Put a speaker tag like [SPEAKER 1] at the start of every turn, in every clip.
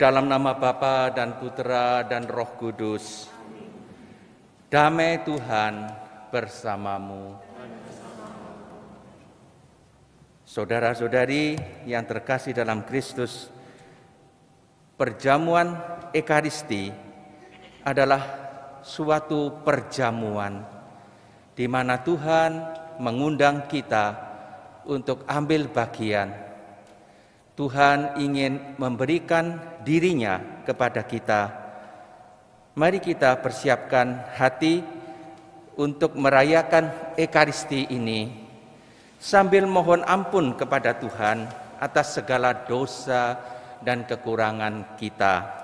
[SPEAKER 1] Dalam nama Bapa dan Putera dan Roh Kudus. Damai Tuhan bersamamu. Saudara-saudari yang terkasih dalam Kristus, perjamuan Ekaristi adalah suatu perjamuan di mana Tuhan mengundang kita untuk ambil bagian. Tuhan ingin memberikan dirinya kepada kita. Mari kita persiapkan hati untuk merayakan Ekaristi ini sambil mohon ampun kepada Tuhan atas segala dosa dan kekurangan kita.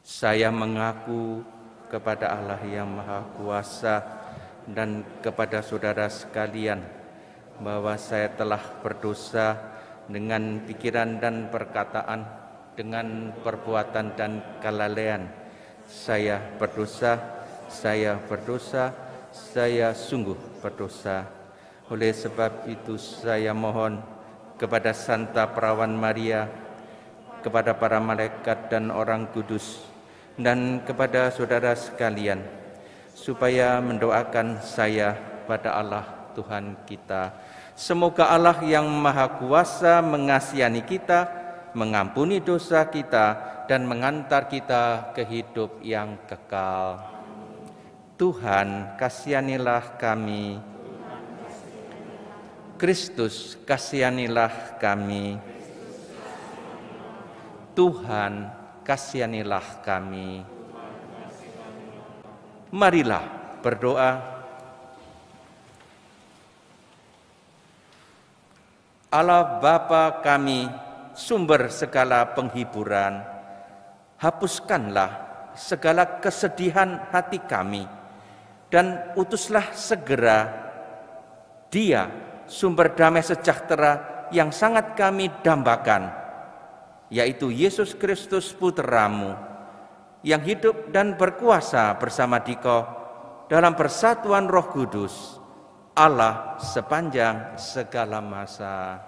[SPEAKER 1] Saya mengaku kepada Allah yang Maha Kuasa dan kepada saudara sekalian bahwa saya telah berdosa dengan pikiran dan perkataan, dengan perbuatan dan kelalaian. Saya berdosa, saya sungguh berdosa. Oleh sebab itu saya mohon kepada Santa Perawan Maria, kepada para malaikat dan orang kudus, dan kepada saudara sekalian, supaya mendoakan saya pada Allah Tuhan kita. Semoga Allah yang Maha Kuasa mengasihani kita, mengampuni dosa kita, dan mengantar kita ke hidup yang kekal. Tuhan, kasihanilah kami. Kristus, kasihanilah kami. Tuhan, kasihanilah kami. Marilah berdoa. Allah Bapa kami, sumber segala penghiburan, hapuskanlah segala kesedihan hati kami, dan utuslah segera Dia, sumber damai sejahtera yang sangat kami dambakan, yaitu Yesus Kristus Putra-Mu, yang hidup dan berkuasa bersama Dikau dalam persatuan Roh Kudus, Allah sepanjang segala masa.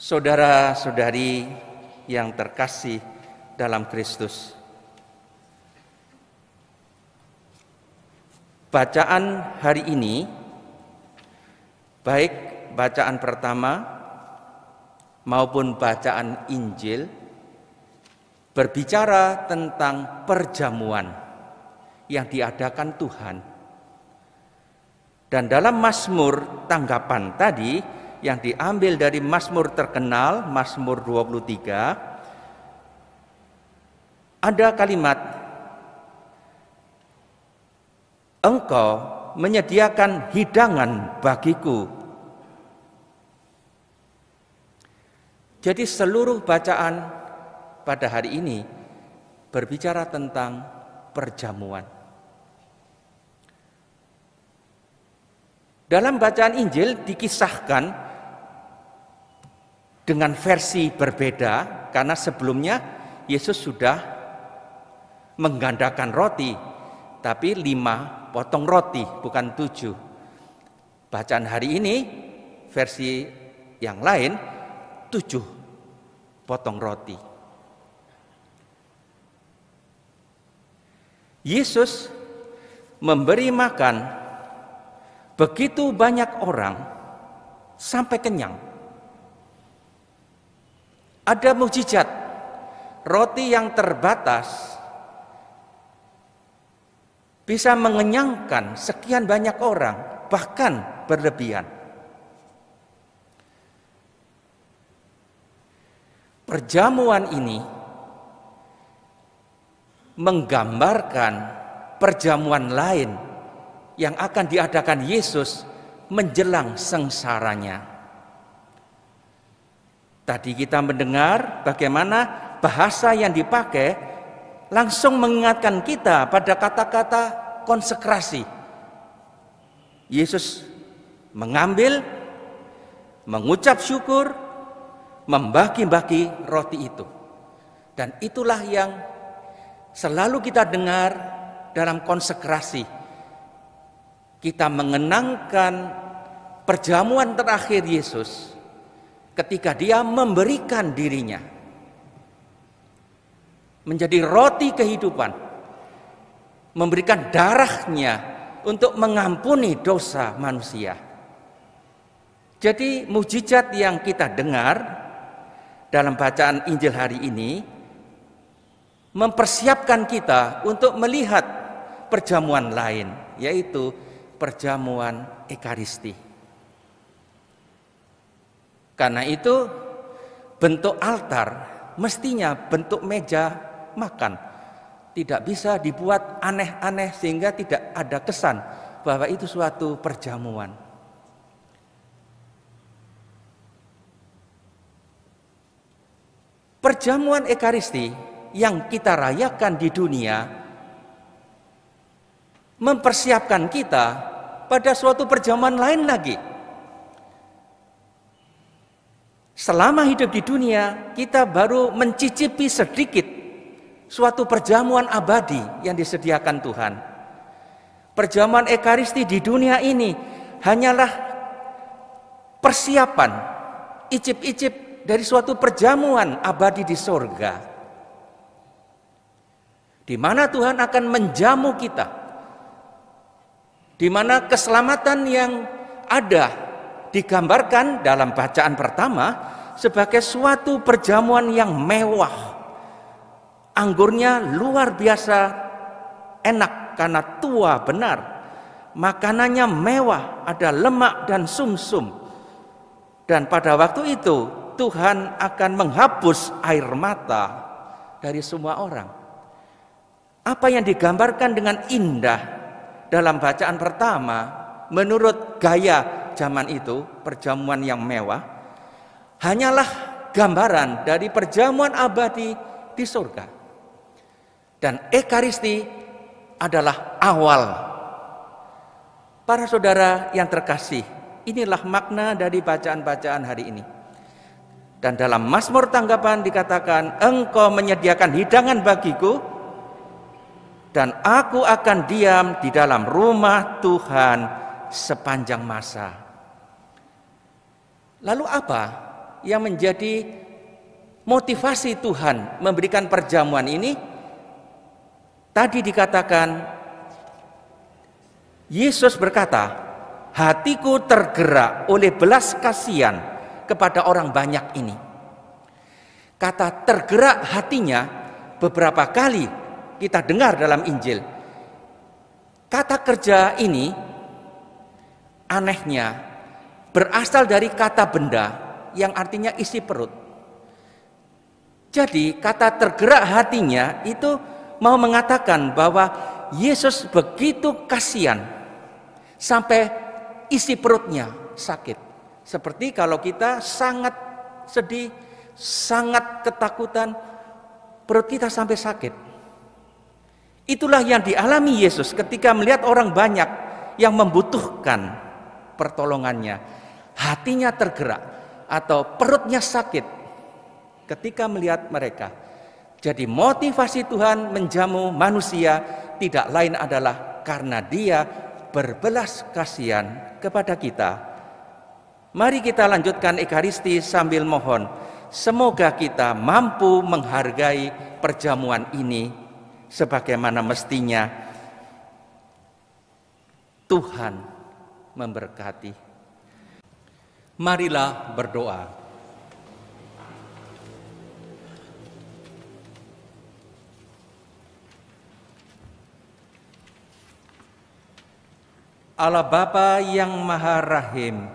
[SPEAKER 1] Saudara-saudari yang terkasih dalam Kristus, bacaan hari ini, baik bacaan pertama maupun bacaan Injil, berbicara tentang perjamuan yang diadakan Tuhan. Dan dalam Mazmur tanggapan tadi yang diambil dari Mazmur terkenal, Mazmur 23, ada kalimat, Engkau menyediakan hidangan bagiku. Jadi seluruh bacaan pada hari ini berbicara tentang perjamuan. Dalam bacaan Injil dikisahkan dengan versi berbeda, karena sebelumnya Yesus sudah menggandakan roti, tapi 5 potong roti, bukan 7. Bacaan hari ini versi yang lain 7 potong roti. Yesus memberi makan begitu banyak orang sampai kenyang. Ada mukjizat, roti yang terbatas bisa mengenyangkan sekian banyak orang, bahkan berlebihan. Perjamuan ini menggambarkan perjamuan lain yang akan diadakan Yesus menjelang sengsaranya. Tadi kita mendengar bagaimana bahasa yang dipakai langsung mengingatkan kita pada kata-kata konsekrasi. Yesus mengambil, mengucap syukur, membagi-bagi roti itu. Dan itulah yang Selalu kita dengar dalam konsekrasi, kita mengenangkan perjamuan terakhir Yesus ketika dia memberikan dirinya menjadi roti kehidupan, memberikan darahnya untuk mengampuni dosa manusia. Jadi mukjizat yang kita dengar dalam bacaan Injil hari ini mempersiapkan kita untuk melihat perjamuan lain, yaitu perjamuan Ekaristi. Karena itu bentuk altar mestinya bentuk meja makan, tidak bisa dibuat aneh-aneh sehingga tidak ada kesan bahwa itu suatu perjamuan. Perjamuan Ekaristi yang kita rayakan di dunia mempersiapkan kita pada suatu perjamuan lain lagi. Selama hidup di dunia, kita baru mencicipi sedikit suatu perjamuan abadi yang disediakan Tuhan. Perjamuan Ekaristi di dunia ini hanyalah persiapan, icip-icip dari suatu perjamuan abadi di sorga, di mana Tuhan akan menjamu kita, di mana keselamatan yang ada digambarkan dalam bacaan pertama sebagai suatu perjamuan yang mewah. Anggurnya luar biasa enak karena tua benar, makanannya mewah, ada lemak dan sumsum. Dan pada waktu itu Tuhan akan menghapus air mata dari semua orang. Apa yang digambarkan dengan indah dalam bacaan pertama menurut gaya zaman itu, perjamuan yang mewah, hanyalah gambaran dari perjamuan abadi di surga. Dan Ekaristi adalah awal. Para saudara yang terkasih, inilah makna dari bacaan-bacaan hari ini. Dan dalam Mazmur tanggapan dikatakan, Engkau menyediakan hidangan bagiku, dan aku akan diam di dalam rumah Tuhan sepanjang masa. Lalu apa yang menjadi motivasi Tuhan memberikan perjamuan ini? Tadi dikatakan, Yesus berkata, hatiku tergerak oleh belas kasihan kepada orang banyak ini. Kata tergerak hatinya beberapa kali kita dengar dalam Injil. Kata kerja ini anehnya berasal dari kata benda yang artinya isi perut. Jadi kata tergerak hatinya itu mau mengatakan bahwa Yesus begitu kasihan sampai isi perutnya sakit. Seperti kalau kita sangat sedih, sangat ketakutan, perut kita sampai sakit. Itulah yang dialami Yesus ketika melihat orang banyak yang membutuhkan pertolongannya. Hatinya tergerak atau perutnya sakit ketika melihat mereka. Jadi motivasi Tuhan menjamu manusia tidak lain adalah karena Dia berbelas kasihan kepada kita. Mari kita lanjutkan Ekaristi sambil mohon, semoga kita mampu menghargai perjamuan ini sebagaimana mestinya. Tuhan memberkati. Marilah berdoa. Allah Bapa yang Maha Rahim,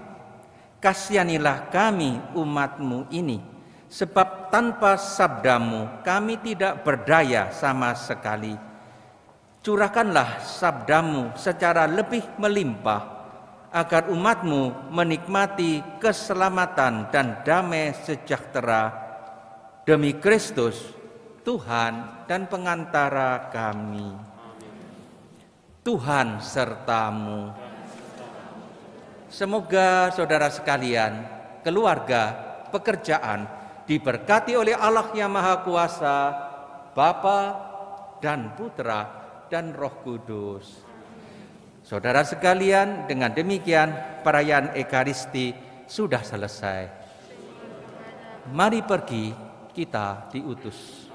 [SPEAKER 1] kasihanilah kami umat-Mu ini, sebab tanpa sabda-Mu kami tidak berdaya sama sekali. Curahkanlah sabda-Mu secara lebih melimpah, agar umat-Mu menikmati keselamatan dan damai sejahtera demi Kristus, Tuhan dan pengantara kami. Tuhan sertamu. Semoga saudara sekalian, keluarga, pekerjaan diberkati oleh Allah yang Maha Kuasa, Bapa dan Putra, dan Roh Kudus. Saudara sekalian, dengan demikian perayaan Ekaristi sudah selesai. Mari pergi, kita diutus.